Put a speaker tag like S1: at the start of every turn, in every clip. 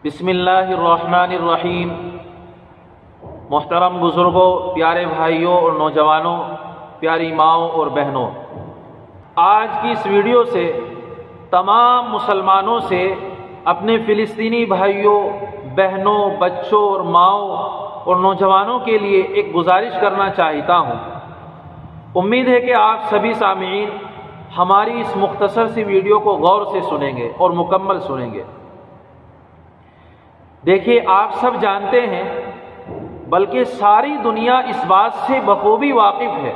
S1: بسم اللہ الرحمن الرحیم۔ محترم بزرگوں، پیارے بھائیوں اور نوجوانوں، پیاری ماؤں اور بہنوں، آج کی اس ویڈیو سے تمام مسلمانوں سے اپنے فلسطینی بھائیوں، بہنوں، بچوں اور ماؤں اور نوجوانوں کے لیے ایک گزارش کرنا چاہتا ہوں۔ امید ہے کہ آپ سبھی سامعین ہماری اس مختصر سی ویڈیو کو غور سے سنیں گے اور مکمل سنیں گے۔ دیکھیے، آپ سب جانتے ہیں، بلکہ ساری دنیا اس بات سے بخوبی واقف ہے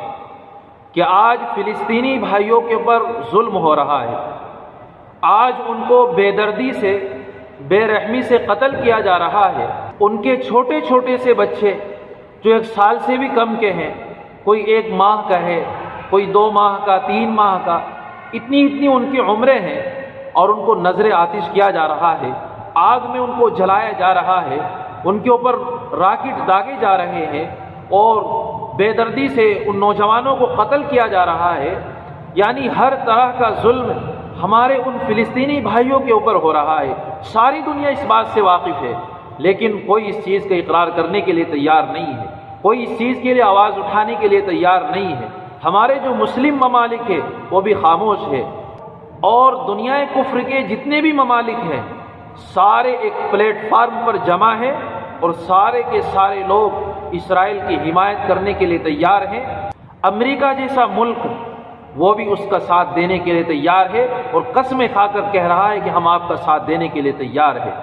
S1: کہ آج فلسطینی بھائیوں کے اوپر ظلم ہو رہا ہے۔ آج ان کو بے دردی سے، بے رحمی سے قتل کیا جا رہا ہے۔ ان کے چھوٹے چھوٹے سے بچے جو 1 سال سے بھی کم کے ہیں، کوئی 1 ماہ کا ہے، کوئی 2 ماہ کا، 3 ماہ کا، اتنی ان کی عمریں ہیں، اور ان کو نذر آتش کیا جا رہا ہے، آگ میں ان کو جلایا جا رہا ہے، ان کے اوپر راکٹ داغے جا رہے ہیں، اور بے دردی سے ان نوجوانوں کو قتل کیا جا رہا ہے۔ یعنی ہر طرح کا ظلم ہمارے ان فلسطینی بھائیوں کے اوپر ہو رہا ہے۔ ساری دنیا اس بات سے واقف ہے، لیکن کوئی اس چیز کا اقرار کرنے کے لیے تیار نہیں ہے، کوئی اس چیز کے لیے آواز اٹھانے کے لیے تیار نہیں ہے۔ ہمارے جو مسلم ممالک ہیں وہ بھی خاموش ہے، اور دنیا کفر کے جتنے بھی ممالک ہیں سارے ایک پلیٹ فارم پر جمع ہیں، اور سارے کے سارے لوگ اسرائیل کی حمایت کرنے کے لیے تیار ہیں۔ امریکہ جیسا ملک وہ بھی اس کا ساتھ دینے کے لیے تیار ہے، اور قسمیں کھا کر کہہ رہا ہے کہ ہم آپ کا ساتھ دینے کے لیے تیار ہیں۔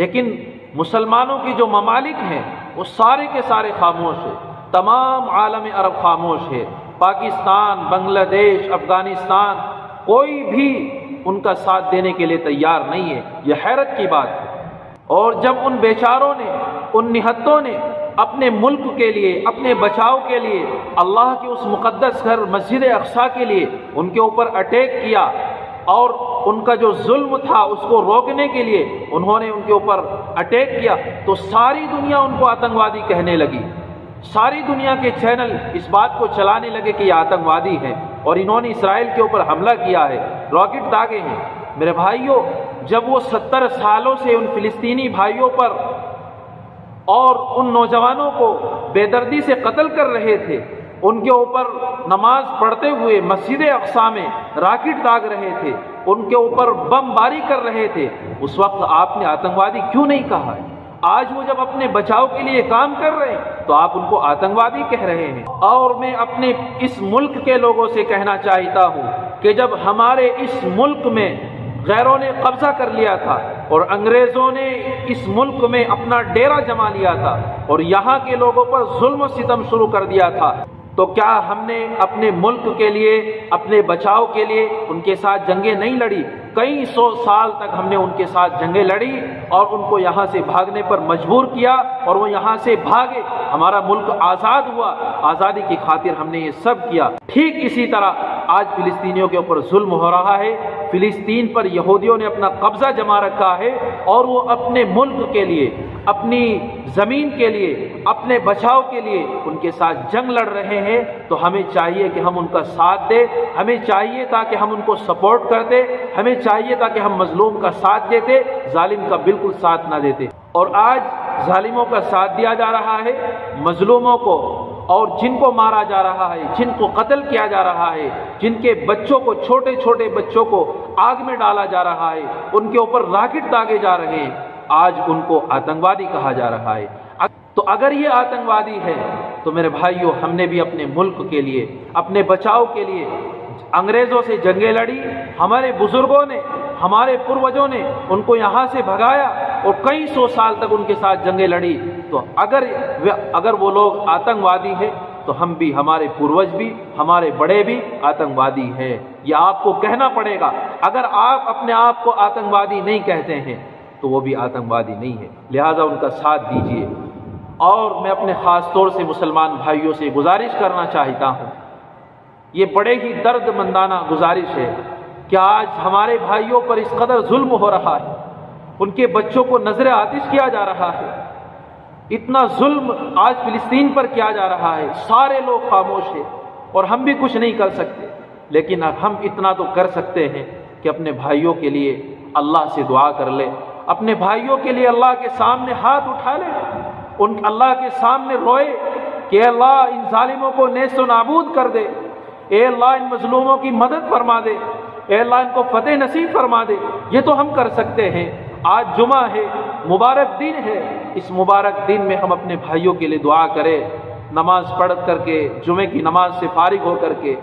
S1: لیکن مسلمانوں کی جو ممالک ہیں وہ سارے کے سارے خاموش ہیں، تمام عالم عرب خاموش ہے، پاکستان، بنگلہ دیش، افغانستان، کوئی بھی ان کا ساتھ دینے کے لیے تیار نہیں ہے۔ یہ حیرت کی بات ہے۔ اور جب ان بیچاروں نے، ان نہتوں نے اپنے ملک کے لیے، اپنے بچاؤ کے لیے، اللہ کے اس مقدس گھر مسجد اقصیٰ کے لیے ان کے اوپر اٹیک کیا، اور ان کا جو ظلم تھا اس کو روکنے کے لیے انہوں نے ان کے اوپر اٹیک کیا، تو ساری دنیا ان کو آتنکوادی کہنے لگی۔ ساری دنیا کے چینل اس بات کو چلانے لگے کہ یہ آتنکوادی ہے، اور انہوں نے اسرائیل کے اوپر حملہ کیا ہے، راکٹ داغے ہیں۔ میرے بھائیوں، جب وہ 70 سالوں سے ان فلسطینی بھائیوں پر اور ان نوجوانوں کو بے دردی سے قتل کر رہے تھے، ان کے اوپر نماز پڑھتے ہوئے مسجد اقصیٰ میں راکٹ داغ رہے تھے، ان کے اوپر بم باری کر رہے تھے، اس وقت آپ نے آتنکوادی کیوں نہیں کہا ہے؟ آج وہ جب اپنے بچاؤ کے لیے کام کر رہے ہیں تو آپ ان کو آتنکوادی کہہ رہے ہیں۔ اور میں اپنے اس ملک کے لوگوں سے کہنا چاہتا ہوں کہ جب ہمارے اس ملک میں غیروں نے قبضہ کر لیا تھا، اور انگریزوں نے اس ملک میں اپنا ڈیرا جما لیا تھا، اور یہاں کے لوگوں پر ظلم و ستم شروع کر دیا تھا، تو کیا ہم نے اپنے ملک کے لیے، اپنے بچاؤ کے لیے ان کے ساتھ جنگیں نہیں لڑی؟ کئی 100 سال تک ہم نے ان کے ساتھ جنگیں لڑی، اور ان کو یہاں سے بھاگنے پر مجبور کیا، اور وہ یہاں سے بھاگے، ہمارا ملک آزاد ہوا۔ آزادی کی خاطر ہم نے یہ سب کیا۔ ٹھیک اسی طرح آج فلسطینیوں کے اوپر ظلم ہو رہا ہے۔ فلسطین پر یہودیوں نے اپنا قبضہ جما رکھا ہے، اور وہ اپنے ملک کے لیے، اپنی زمین کے لیے، اپنے بچاؤ کے لیے ان کے ساتھ جنگ لڑ رہے ہیں۔ تو ہمیں چاہیے کہ ہم ان کا ساتھ دیں، ہمیں چاہیے تاکہ ہم ان کو سپورٹ کرتے، ہمیں چاہیے تاکہ ہم مظلوم کا ساتھ دیتے، ظالم کا بالکل ساتھ نہ دیتے۔ اور آج ظالموں کا ساتھ دیا جا رہا ہے، مظلوموں کو، اور جن کو مارا جا رہا ہے، جن کو قتل کیا جا رہا ہے، جن کے بچوں کو، چھوٹے چھوٹے بچوں کو آگ میں ڈالا جا رہا ہے، ان کے اوپر راکٹ داغے جا رہے ہیں، آج ان کو آتنکوادی کہا جا رہا ہے۔ تو اگر یہ آتنکوادی ہے تو میرے بھائیوں، ہم نے بھی اپنے ملک کے لیے، اپنے بچاؤ کے لیے انگریزوں سے جنگیں لڑی۔ ہمارے بزرگوں نے، ہمارے پروجوں نے ان کو یہاں سے بھگایا، اور کئی 100 سال تک ان کے ساتھ جنگیں لڑی۔ تو اگر وہ لوگ آتنکوادی ہیں تو ہم بھی، ہمارے پروج بھی، ہمارے بڑے بھی آتنکوادی ہیں۔ یہ آپ کو کہنا پڑے گا۔ اگر آپ اپنے آپ کو آتنکوادی نہیں کہتے ہیں تو وہ بھی آتنکوادی نہیں ہے، لہذا ان کا ساتھ دیجیے۔ اور میں اپنے خاص طور سے مسلمان بھائیوں سے گزارش کرنا چاہتا ہوں، یہ بڑے ہی درد مندانہ گزارش ہے کہ آج ہمارے بھائیوں پر اس قدر ظلم ہو رہا ہے، ان کے بچوں کو نذر آتش کیا جا رہا ہے، اتنا ظلم آج فلسطین پر کیا جا رہا ہے، سارے لوگ خاموش ہیں، اور ہم بھی کچھ نہیں کر سکتے۔ لیکن ہم اتنا تو کر سکتے ہیں کہ اپنے بھائیوں کے لیے اللہ سے دعا کر لیں، اپنے بھائیوں کے لیے اللہ کے سامنے ہاتھ اٹھا لے، اللہ کے سامنے روئے کہ اے اللہ ان ظالموں کو نیست و نابود کر دے، اے اللہ ان مظلوموں کی مدد فرما دے، اے اللہ ان کو فتح نصیب فرما دے۔ یہ تو ہم کر سکتے ہیں۔ آج جمعہ ہے، مبارک دن ہے، اس مبارک دن میں ہم اپنے بھائیوں کے لیے دعا کریں، نماز پڑھ کر کے، جمعے کی نماز سے فارغ ہو کر کے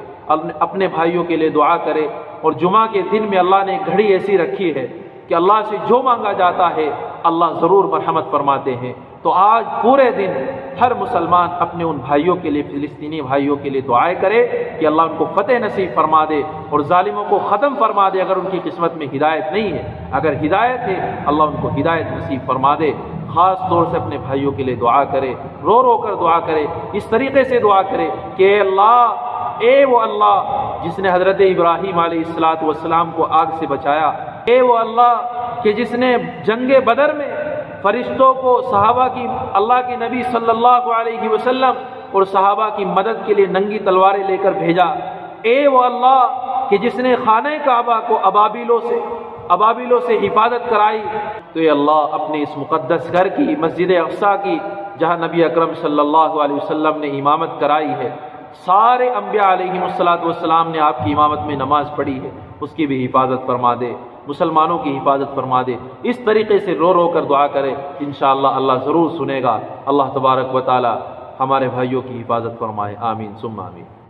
S1: اپنے بھائیوں کے لیے دعا کرے۔ اور جمعہ کے دن میں اللہ نے ایک گھڑی ایسی رکھی ہے کہ اللہ سے جو مانگا جاتا ہے اللہ ضرور مرحمت فرماتے ہیں۔ تو آج پورے دن ہر مسلمان اپنے ان بھائیوں کے لیے، فلسطینی بھائیوں کے لیے دعائیں کرے کہ اللہ ان کو فتح نصیب فرما دے اور ظالموں کو ختم فرما دے۔ اگر ان کی قسمت میں ہدایت نہیں ہے، اگر ہدایت ہے اللہ ان کو ہدایت نصیب فرما دے۔ خاص طور سے اپنے بھائیوں کے لیے دعا کرے، رو رو کر دعا کرے، اس طریقے سے دعا کرے کہ اے اللہ، اے وہ اللہ جس نے حضرت ابراہیم علیہ السلام کو آگ سے بچایا، اے وہ اللہ کہ جس نے جنگ بدر میں فرشتوں کو، صحابہ کی، اللہ کے نبی صلی اللہ علیہ وسلم اور صحابہ کی مدد کے لیے ننگی تلواریں لے کر بھیجا، اے وہ اللہ کہ جس نے خانہ کعبہ کو ابابیلوں سے حفاظت کرائی، تو اے اللہ اپنے اس مقدس گھر کی، مسجد اقصیٰ کی، جہاں نبی اکرم صلی اللہ علیہ وسلم نے امامت کرائی ہے، سارے انبیاء علیہم السلام نے آپ کی امامت میں نماز پڑھی ہے، اس کی بھی حفاظت فرما دے، مسلمانوں کی حفاظت فرما دے۔ اس طریقے سے رو رو کر دعا کرے، انشاءاللہ اللہ ضرور سنے گا۔ اللہ تبارک و تعالی ہمارے بھائیوں کی حفاظت فرمائے، آمین ثم آمین۔